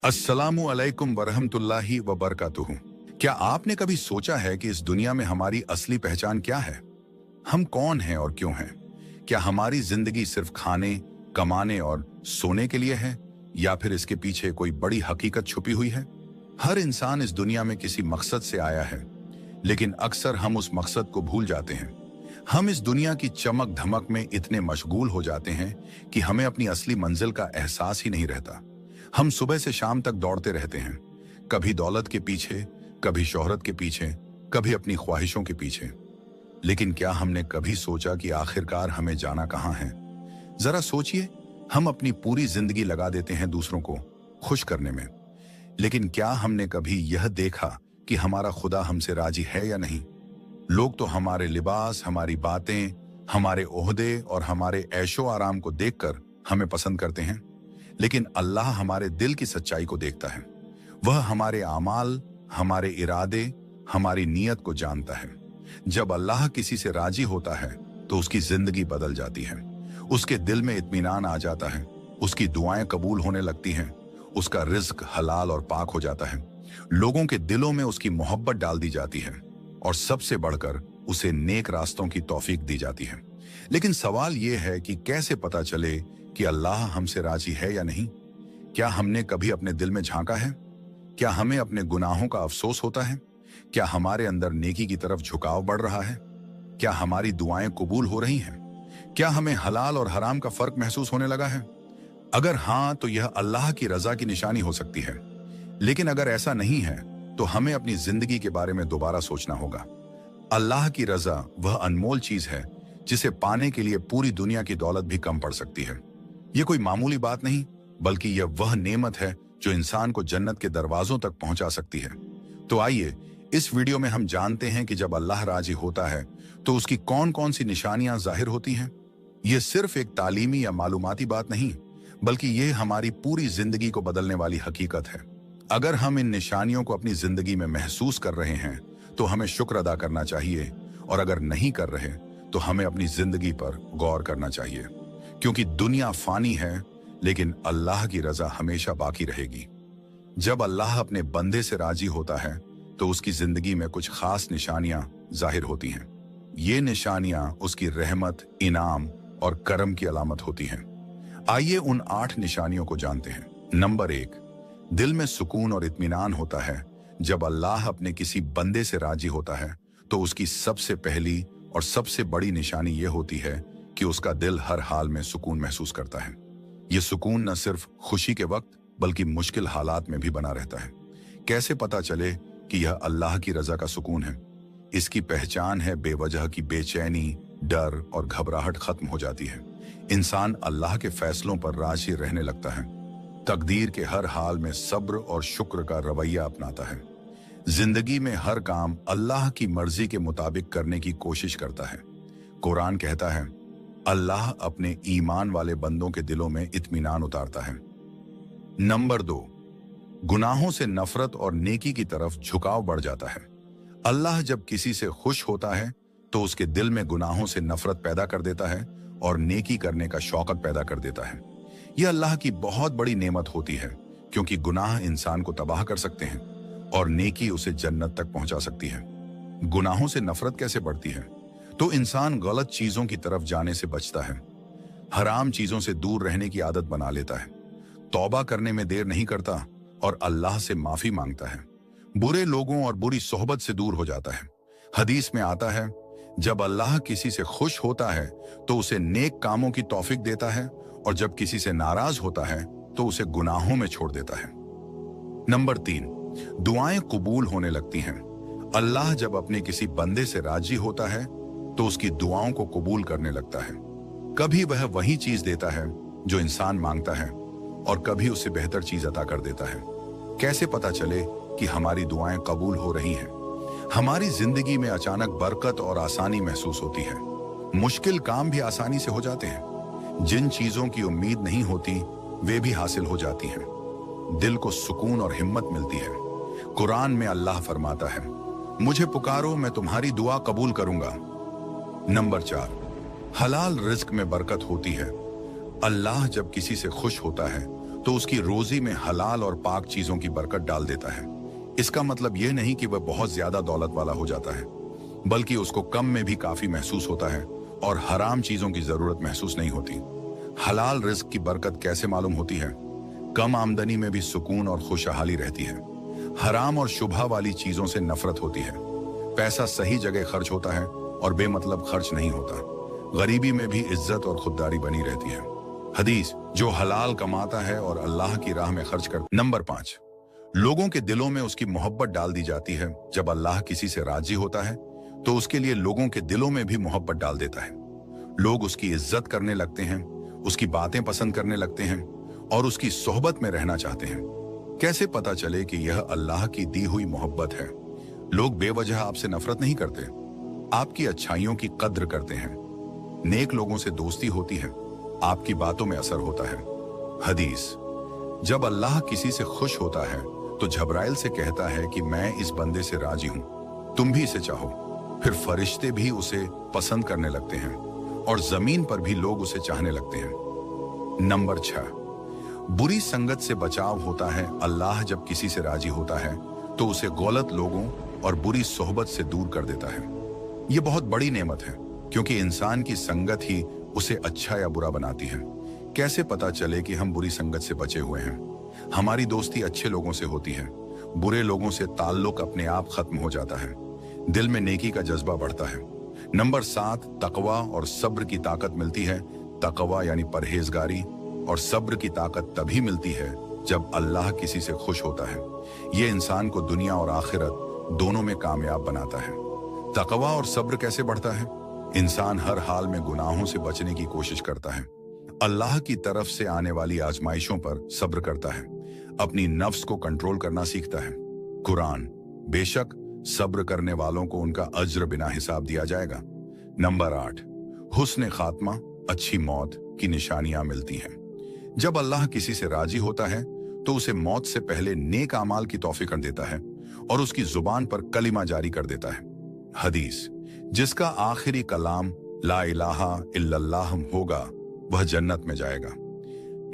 अस्सलामु अलैकुम वरहमतुल्लाहि वबरकातुहू। क्या आपने कभी सोचा है कि इस दुनिया में हमारी असली पहचान क्या है? हम कौन हैं और क्यों हैं? क्या हमारी जिंदगी सिर्फ खाने, कमाने और सोने के लिए है, या फिर इसके पीछे कोई बड़ी हकीकत छुपी हुई है? हर इंसान इस दुनिया में किसी मकसद से आया है, लेकिन अक्सर हम उस मकसद को भूल जाते हैं। हम इस दुनिया की चमक धमक में इतने मशगूल हो जाते हैं कि हमें अपनी असली मंजिल का एहसास ही नहीं रहता। हम सुबह से शाम तक दौड़ते रहते हैं, कभी दौलत के पीछे, कभी शोहरत के पीछे, कभी अपनी ख्वाहिशों के पीछे। लेकिन क्या हमने कभी सोचा कि आखिरकार हमें जाना कहाँ है? जरा सोचिए, हम अपनी पूरी जिंदगी लगा देते हैं दूसरों को खुश करने में, लेकिन क्या हमने कभी यह देखा कि हमारा खुदा हमसे राजी है या नहीं? लोग तो हमारे लिबास, हमारी बातें, हमारे ओहदे और हमारे ऐशो आराम को देखकर हमें पसंद करते हैं, लेकिन अल्लाह हमारे दिल की सच्चाई को देखता है। वह हमारे आमाल, हमारे इरादे, हमारी नीयत को जानता है। जब अल्लाह किसी से राजी होता है तो उसकी जिंदगी बदल जाती है। उसके दिल में इत्मीनान आ जाता है, उसकी दुआएं कबूल होने लगती हैं, उसका रिज्क हलाल और पाक हो जाता है, लोगों के दिलों में उसकी मोहब्बत डाल दी जाती है और सबसे बढ़कर उसे नेक रास्तों की तौफीक दी जाती है। लेकिन सवाल यह है कि कैसे पता चले कि अल्लाह हमसे राजी है या नहीं? क्या हमने कभी अपने दिल में झांका है? क्या हमें अपने गुनाहों का अफसोस होता है? क्या हमारे अंदर नेकी की तरफ झुकाव बढ़ रहा है? क्या हमारी दुआएं कबूल हो रही हैं? क्या हमें हलाल और हराम का फर्क महसूस होने लगा है? अगर हाँ, तो यह अल्लाह की रजा की निशानी हो सकती है। लेकिन अगर ऐसा नहीं है तो हमें अपनी जिंदगी के बारे में दोबारा सोचना होगा। अल्लाह की रजा वह अनमोल चीज है जिसे पाने के लिए पूरी दुनिया की दौलत भी कम पड़ सकती है। यह कोई मामूली बात नहीं, बल्कि यह वह नेमत है जो इंसान को जन्नत के दरवाजों तक पहुंचा सकती है। तो आइए इस वीडियो में हम जानते हैं कि जब अल्लाह राजी होता है तो उसकी कौन कौन सी निशानियां जाहिर होती हैं। यह सिर्फ एक तालीमी या मालूमाती बात नहीं, बल्कि यह हमारी पूरी जिंदगी को बदलने वाली हकीकत है। अगर हम इन निशानियों को अपनी जिंदगी में महसूस कर रहे हैं तो हमें शुक्र अदा करना चाहिए, और अगर नहीं कर रहे तो हमें अपनी जिंदगी पर गौर करना चाहिए, क्योंकि दुनिया फानी है लेकिन अल्लाह की रजा हमेशा बाकी रहेगी। जब अल्लाह अपने बंदे से राजी होता है तो उसकी जिंदगी में कुछ खास निशानियां जाहिर होती हैं। ये निशानियां उसकी रहमत, इनाम और करम की अलामत होती हैं। आइए उन 8 निशानियों को जानते हैं। नंबर 1, दिल में सुकून और इत्मीनान होता है। जब अल्लाह अपने किसी बंदे से राजी होता है तो उसकी सबसे पहली और सबसे बड़ी निशानी यह होती है कि उसका दिल हर हाल में सुकून महसूस करता है। यह सुकून न सिर्फ खुशी के वक्त बल्कि मुश्किल हालात में भी बना रहता है। कैसे पता चले कि यह अल्लाह की रजा का सुकून है? इसकी पहचान है बेवजह की बेचैनी, डर और घबराहट खत्म हो जाती है। इंसान अल्लाह के फैसलों पर राजी रहने लगता है, तकदीर के हर हाल में सब्र और शुक्र का रवैया अपनाता है, जिंदगी में हर काम अल्लाह की मर्जी के मुताबिक करने की कोशिश करता है। कुरान कहता है, अल्लाह अपने ईमान वाले बंदों के दिलों में इत्मीनान उतारता है। नंबर 2, गुनाहों से नफरत और नेकी की तरफ झुकाव बढ़ जाता है। अल्लाह जब किसी से खुश होता है तो उसके दिल में गुनाहों से नफरत पैदा कर देता है और नेकी करने का शौकत पैदा कर देता है। यह अल्लाह की बहुत बड़ी नेमत होती है, क्योंकि गुनाह इंसान को तबाह कर सकते हैं और नेकी उसे जन्नत तक पहुंचा सकती है। गुनाहों से नफरत कैसे बढ़ती है? तो इंसान गलत चीजों की तरफ जाने से बचता है, हराम चीजों से दूर रहने की आदत बना लेता है, तौबा करने में देर नहीं करता और अल्लाह से माफी मांगता है, बुरे लोगों और बुरी सोहबत से दूर हो जाता है। हदीस में आता है, जब अल्लाह किसी से खुश होता है तो उसे नेक कामों की तौफीक देता है, और जब किसी से नाराज होता है तो उसे गुनाहों में छोड़ देता है। नंबर 3, दुआएं कबूल होने लगती हैं। अल्लाह जब अपने किसी बंदे से राजी होता है तो उसकी दुआओं को कबूल करने लगता है। कभी वह वही चीज देता है जो इंसान मांगता है, और कभी उसे बेहतर चीज अता कर देता है। कैसे पता चले कि हमारी दुआएं कबूल हो रही हैं? हमारी जिंदगी में अचानक बरकत और आसानी महसूस होती है। मुश्किल काम भी आसानी से हो जाते हैं। जिन चीजों की उम्मीद नहीं होती वे भी हासिल हो जाती हैं। दिल को सुकून और हिम्मत मिलती है। कुरान में अल्लाह फरमाता है, मुझे पुकारो, मैं तुम्हारी दुआ कबूल करूंगा। नंबर 4, हलाल रिज्क में बरकत होती है। अल्लाह जब किसी से खुश होता है तो उसकी रोजी में हलाल और पाक चीजों की बरकत डाल देता है। इसका मतलब यह नहीं कि वह बहुत ज्यादा दौलत वाला हो जाता है, बल्कि उसको कम में भी काफी महसूस होता है और हराम चीजों की जरूरत महसूस नहीं होती। हलाल रिस्क की बरकत कैसे मालूम होती है? कम आमदनी में भी सुकून और खुशहाली रहती है। हराम और शुभा वाली चीजों से नफरत होती है। पैसा सही जगह खर्च होता है और बेमतलब खर्च नहीं होता। गरीबी में भी इज्जत और खुददारी बनी रहती है। हदीस, जो हलाल कमाता है और अल्लाह की राह में खर्च करता। नंबर 5, लोगों के दिलों में उसकी मोहब्बत डाल दी जाती है। जब अल्लाह किसी से राजी होता है तो उसके लिए लोगों के दिलों में भी मोहब्बत डाल देता है। लोग उसकी इज्जत करने लगते हैं, उसकी बातें पसंद करने लगते हैं और उसकी सोहबत में रहना चाहते हैं। कैसे पता चले कि यह अल्लाह की दी हुई मोहब्बत है? लोग बेवजह आपसे नफरत नहीं करते, आपकी अच्छाइयों की कद्र करते हैं। नेक लोगों से दोस्ती होती है, आपकी बातों में असर होता है। हदीस, जब अल्लाह किसी से खुश होता है तो जबराइल से कहता है कि मैं इस बंदे से राजी हूं, तुम भी इसे चाहो। फिर फरिश्ते भी उसे पसंद करने लगते हैं और जमीन पर भी लोग उसे चाहने लगते हैं। नंबर 6, बुरी संगत से बचाव होता है। अल्लाह जब किसी से राजी होता है तो उसे गलत लोगों और बुरी सोहबत से दूर कर देता है। यह बहुत बड़ी नेमत है, क्योंकि इंसान की संगत ही उसे अच्छा या बुरा बनाती है। कैसे पता चले कि हम बुरी संगत से बचे हुए हैं? हमारी दोस्ती अच्छे लोगों से होती है, बुरे लोगों से ताल्लुक अपने आप खत्म हो जाता है, दिल में नेकी का जज्बा बढ़ता है। नंबर 7, तकवा और सब्र की ताकत मिलती है। तकवा यानी परहेजगारी और सब्र की ताकत तभी मिलती है जब अल्लाह किसी से खुश होता है। यह इंसान को दुनिया और आखिरत दोनों में कामयाब बनाता है। तकवा और सब्र कैसे बढ़ता है? इंसान हर हाल में गुनाहों से बचने की कोशिश करता है, अल्लाह की तरफ से आने वाली आजमाइशों पर सब्र करता है, अपनी नफ्स को कंट्रोल करना सीखता है। कुरान, बेशक सब्र करने वालों को उनका अज्र बिना हिसाब दिया जाएगा। नंबर 8, हुस्न खात्मा, अच्छी मौत की निशानियां मिलती हैं। जब अल्लाह किसी से राजी होता है तो उसे मौत से पहले नेक अमाल की तौफीक देता है और उसकी जुबान पर कलिमा जारी कर देता है। हदीस, जिसका आखिरी कलाम ला इलाहा इल्लल्लाह होगा वह जन्नत में जाएगा।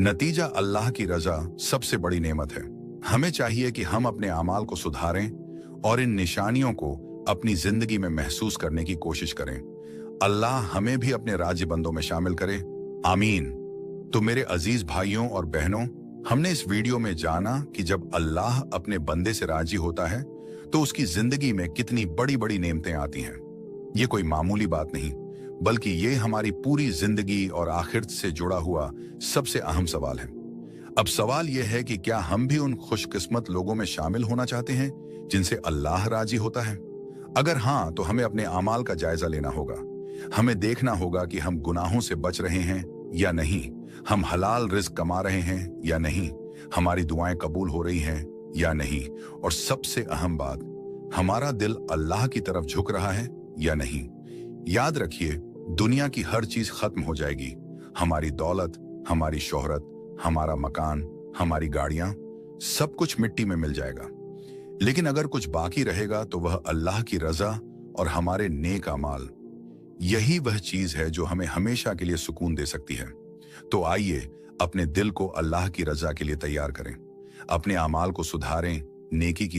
नतीजा, अल्लाह की रजा सबसे बड़ी नेमत है। हमें चाहिए कि हम अपने अमाल को सुधारें और इन निशानियों को अपनी जिंदगी में महसूस करने की कोशिश करें। अल्लाह हमें भी अपने राजी बंदों में शामिल करे, आमीन। तो मेरे अजीज भाइयों और बहनों, हमने इस वीडियो में जाना कि जब अल्लाह अपने बंदे से राजी होता है तो उसकी जिंदगी में कितनी बड़ी बड़ी नेमतें आती हैं। ये कोई मामूली बात नहीं, बल्कि ये हमारी पूरी जिंदगी और आखिरत से जुड़ा हुआ सबसे अहम सवाल है। अब सवाल यह है कि क्या हम भी उन खुशकिस्मत लोगों में शामिल होना चाहते हैं जिनसे अल्लाह राजी होता है? अगर हाँ, तो हमें अपने अमाल का जायजा लेना होगा। हमें देखना होगा कि हम गुनाहों से बच रहे हैं या नहीं, हम हलाल रिज़्क कमा रहे हैं या नहीं, हमारी दुआएं कबूल हो रही हैं या नहीं, और सबसे अहम बात, हमारा दिल अल्लाह की तरफ झुक रहा है या नहीं। याद रखिए, दुनिया की हर चीज खत्म हो जाएगी, हमारी दौलत, हमारी शोहरत, हमारा मकान, हमारी गाड़ियां, सब कुछ मिट्टी में मिल जाएगा। लेकिन अगर कुछ बाकी रहेगा तो वह अल्लाह की रजा और हमारे नेक अमाल। यही वह चीज है जो हमें हमेशा के लिए सुकून दे सकती है। तो आइए अपने दिल को अल्लाह की रजा के लिए तैयार करें, अपने अमाल को सुधारें, नेकी की